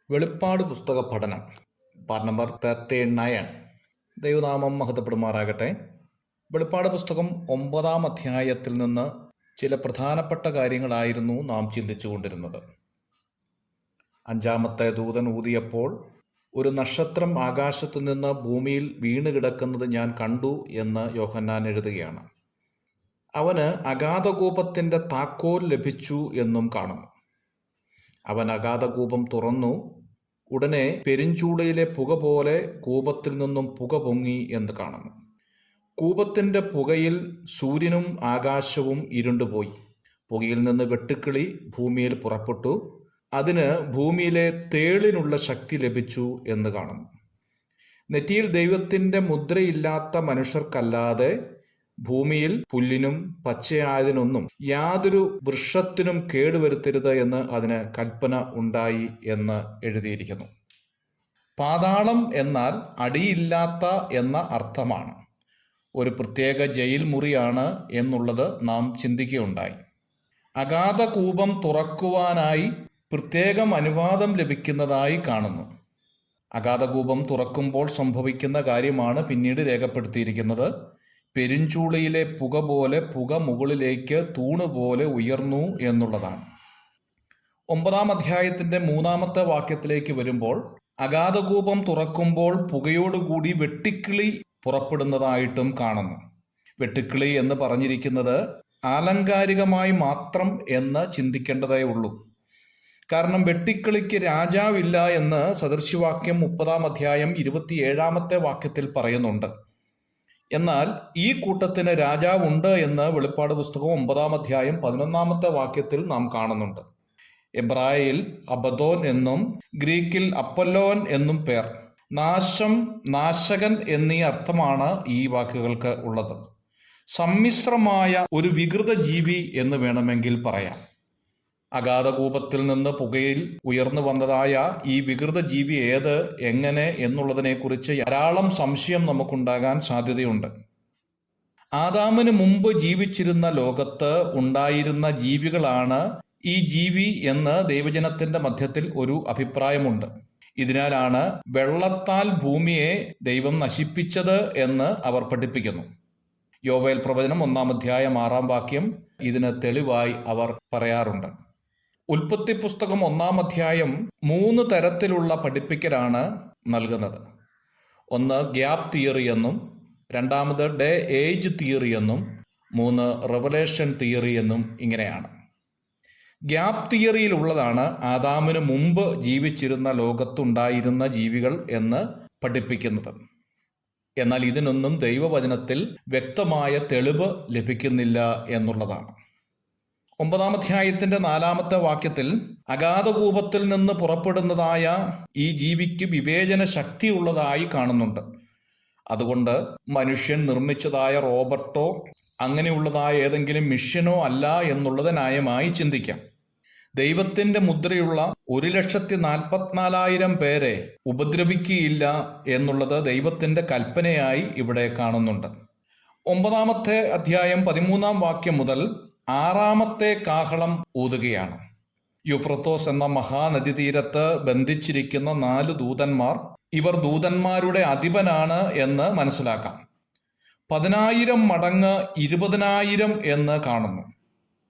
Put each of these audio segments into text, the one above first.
വെളിപ്പാട് പുസ്തക പഠനം പാർട്ട് നമ്പർ 39. ദൈവനാമം മഹത്വപ്പെടുമാറാകട്ടെ. വെളിപ്പാട് പുസ്തകം 9-ാം അധ്യായത്തിൽ നിന്ന് ചില പ്രധാനപ്പെട്ട കാര്യങ്ങളായിരുന്നു നാം ചിന്തിച്ചു കൊണ്ടിരുന്നത്. 5-ാമത്തെ ദൂതൻ ഊതിയപ്പോൾ ഒരു നക്ഷത്രം ആകാശത്തു നിന്ന് ഭൂമിയിൽ വീണ് കിടക്കുന്നത് ഞാൻ കണ്ടു എന്ന് യോഹന്നാൻ എഴുതുകയാണ്. അവന് അഗാധകൂപത്തിൻ്റെ താക്കോൽ ലഭിച്ചു എന്നും കാണുന്നു. അവൻ അഗാധകൂപം തുറന്നു, ഉടനെ പെരിഞ്ചൂളയിലെ പുക പോലെ കൂപത്തിൽ നിന്നും പുക പൊങ്ങി എന്ന് കാണുന്നു. കൂപത്തിൻ്റെ പുകയിൽ സൂര്യനും ആകാശവും ഇരുണ്ടുപോയി. പുകയിൽ നിന്ന് വെട്ടുക്കിളി ഭൂമിയിൽ പുറപ്പെട്ടു. അതിന് ഭൂമിയിലെ തേളിനുള്ള ശക്തി ലഭിച്ചു എന്ന് കാണുന്നു. നെറ്റിയിൽ ദൈവത്തിൻ്റെ മുദ്രയില്ലാത്ത മനുഷ്യർക്കല്ലാതെ ഭൂമിയിൽ പുല്ലിനും പച്ചയായതിനൊന്നും യാതൊരു വൃക്ഷത്തിനും കേടുവരുത്തരുത് എന്ന് അതിന് കൽപ്പന ഉണ്ടായി എന്ന് എഴുതിയിരിക്കുന്നു. പാതാളം എന്നാൽ അടിയില്ലാത്ത എന്ന അർത്ഥമാണ്. ഒരു പ്രത്യേക ജയിൽ മുറിയാണ് എന്നുള്ളത് നാം ചിന്തിക്കുകയുണ്ടായി. അഗാധകൂപം തുറക്കുവാനായി പ്രത്യേകം അനുവാദം ലഭിക്കുന്നതായി കാണുന്നു. അഗാധകൂപം തുറക്കുമ്പോൾ സംഭവിക്കുന്ന കാര്യമാണ് പിന്നീട് രേഖപ്പെടുത്തിയിരിക്കുന്നത്. പെരിഞ്ചൂളയിലെ പുക പോലെ പുക മുകളിലേക്ക് തൂണുപോലെ ഉയർന്നു എന്നുള്ളതാണ്. 9-ാം അധ്യായത്തിൻ്റെ 3-ാമത്തെ വാക്യത്തിലേക്ക് വരുമ്പോൾ അഗാധകൂപം തുറക്കുമ്പോൾ പുകയോടുകൂടി വെട്ടുക്കിളി പുറപ്പെടുന്നതായിട്ടും കാണുന്നു. വെട്ടുക്കിളി എന്ന് പറഞ്ഞിരിക്കുന്നത് ആലങ്കാരികമായി മാത്രം എന്ന് ചിന്തിക്കേണ്ടതേ ഉള്ളൂ. കാരണം വെട്ടുക്കിളിക്ക് രാജാവില്ല എന്ന് സദൃശവാക്യം 30-ാം അധ്യായം 27-ാമത്തെ വാക്യത്തിൽ പറയുന്നുണ്ട്. എന്നാൽ ഈ കൂട്ടത്തിന് രാജാവുണ്ട് എന്ന് വെളിപ്പാട് പുസ്തകം 9-ാം അധ്യായം 11-ാമത്തെ വാക്യത്തിൽ നാം കാണുന്നുണ്ട്. എബ്രായയിൽ അബദോൻ എന്നും ഗ്രീക്കിൽ അപ്പൊല്ലോൻ എന്നും പേർ. നാശം, നാശകൻ എന്നീ അർത്ഥമാണ് ഈ വാക്കുകൾക്ക് ഉള്ളത്. സമ്മിശ്രമായ ഒരു വികൃത ജീവി എന്ന് വേണമെങ്കിൽ പറയാം. അഗാധകൂപത്തിൽ നിന്ന് പുകയിൽ ഉയർന്നു വന്നതായ ഈ വികൃത ജീവി ഏത്, എങ്ങനെ എന്നുള്ളതിനെക്കുറിച്ച് ധാരാളം സംശയം നമുക്കുണ്ടാകാൻ സാധ്യതയുണ്ട്. ആദാമിന് മുമ്പ് ജീവിച്ചിരുന്ന ലോകത്ത് ഉണ്ടായിരുന്ന ജീവികളാണ് ഈ ജീവി എന്ന് ദൈവജനത്തിന്റെ മധ്യത്തിൽ ഒരു അഭിപ്രായമുണ്ട്. ഇതിനാലാണ് വെള്ളത്താൽ ഭൂമിയെ ദൈവം നശിപ്പിച്ചത് എന്ന് അവർ പഠിപ്പിക്കുന്നു. യോവേൽ പ്രവചനം 1-ാം അധ്യായം 6-ാം വാക്യം ഇതിന് തെളിവായി അവർ പറയാറുണ്ട്. ഉൽപ്പത്തി പുസ്തകം 1-ാം അധ്യായം 3 തരത്തിലുള്ള പഠിപ്പിക്കലാണ് നൽകുന്നത്. ഒന്ന് ഗ്യാപ് തിയറി എന്നും, 2-ാമത് ഡേ ഏജ് തിയറി എന്നും, 3 റെവലേഷൻ തിയറി എന്നും ഇങ്ങനെയാണ്. ഗ്യാപ് തിയറിയിലുള്ളതാണ് ആദാമിന് മുമ്പ് ജീവിച്ചിരുന്ന ലോകത്തുണ്ടായിരുന്ന ജീവികൾ എന്ന് പഠിപ്പിക്കുന്നത്. എന്നാൽ ഇതിനൊന്നും ദൈവവചനത്തിൽ വ്യക്തമായ തെളിവ് ലഭിക്കുന്നില്ല എന്നുള്ളതാണ്. 9-ാം അധ്യായത്തിന്റെ 4-ാമത്തെ വാക്യത്തിൽ അഗാധകൂപത്തിൽ നിന്ന് പുറപ്പെടുന്നതായ ഈ ജീവിക്ക് വിവേചന ശക്തിയുള്ളതായി കാണുന്നുണ്ട്. അതുകൊണ്ട് മനുഷ്യൻ നിർമ്മിച്ചതായ റോബോട്ടോ അങ്ങനെയുള്ളതായ ഏതെങ്കിലും മിഷ്യനോ അല്ല എന്നുള്ളത് ന്യായമായി ചിന്തിക്കാം. ദൈവത്തിന്റെ മുദ്രയുള്ള 1,44,000 പേരെ ഉപദ്രവിക്കുകയില്ല എന്നുള്ളത് ദൈവത്തിന്റെ കൽപ്പനയായി ഇവിടെ കാണുന്നുണ്ട്. 9-ാമത്തെ അധ്യായം 13-ാം വാക്യം മുതൽ 6-ാമത്തെ കാഹളം ഊതുകയാണ്. യൂഫ്രത്തോസ് എന്ന മഹാനദി തീരത്ത് ബന്ധിച്ചിരിക്കുന്ന 4 ദൂതന്മാർ, ഇവർ ദൂതന്മാരുടെ അധിപനാണ് എന്ന് മനസ്സിലാക്കാം. 10,000 മടങ്ങ് 20,000 എന്ന് കാണുന്നു.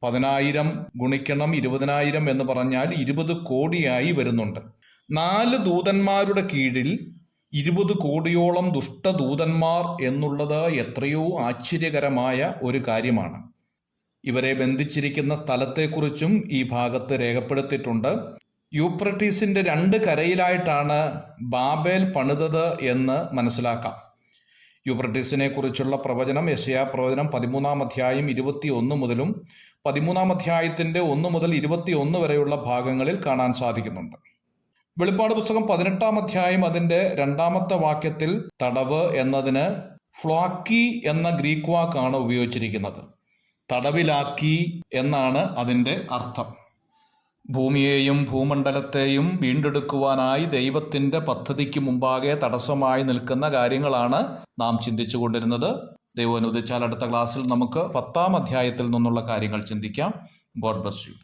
10,000 ഗുണിക്കണം 20,000 എന്ന് പറഞ്ഞാൽ 20 കോടിയായി വരുന്നുണ്ട്. 4 ദൂതന്മാരുടെ കീഴിൽ 20 കോടിയോളം ദുഷ്ടദൂതന്മാർ എന്നുള്ളത് എത്രയോ ആശ്ചര്യകരമായ ഒരു കാര്യമാണ്. ഇവരെ ബന്ധിച്ചിരിക്കുന്ന സ്ഥലത്തെക്കുറിച്ചും ഈ ഭാഗത്ത് രേഖപ്പെടുത്തിയിട്ടുണ്ട്. യൂഫ്രട്ടീസിന്റെ 2 കരയിലായിട്ടാണ് ബാബേൽ പണിതത് എന്ന് മനസ്സിലാക്കാം. യൂഫ്രട്ടീസിനെ കുറിച്ചുള്ള പ്രവചനം യെശയ്യാ പ്രവചനം 13-ാം അധ്യായം 21 മുതലും 13-ാം അധ്യായത്തിന്റെ 1 മുതൽ 21 വരെയുള്ള ഭാഗങ്ങളിൽ കാണാൻ സാധിക്കുന്നുണ്ട്. വെളിപ്പാട് പുസ്തകം 18-ാം അധ്യായം അതിന്റെ 2-ാമത്തെ വാക്യത്തിൽ തടവ് എന്നതിന് ഫ്ലോക്കി എന്ന ഗ്രീക്ക് വാക്കാണ് ഉപയോഗിച്ചിരിക്കുന്നത്. തടവിലാക്കി എന്നാണ് അതിൻ്റെ അർത്ഥം. ഭൂമിയെയും ഭൂമണ്ഡലത്തെയും വീണ്ടെടുക്കുവാനായി ദൈവത്തിൻ്റെ പദ്ധതിക്ക് മുമ്പാകെ തടസ്സമായി നിൽക്കുന്ന കാര്യങ്ങളാണ് നാം ചിന്തിച്ചു കൊണ്ടിരുന്നത്. ദൈവം അനുവദിച്ചാൽ അടുത്ത ക്ലാസ്സിൽ നമുക്ക് 10-ാം അധ്യായത്തിൽ നിന്നുള്ള കാര്യങ്ങൾ ചിന്തിക്കാം. God bless you.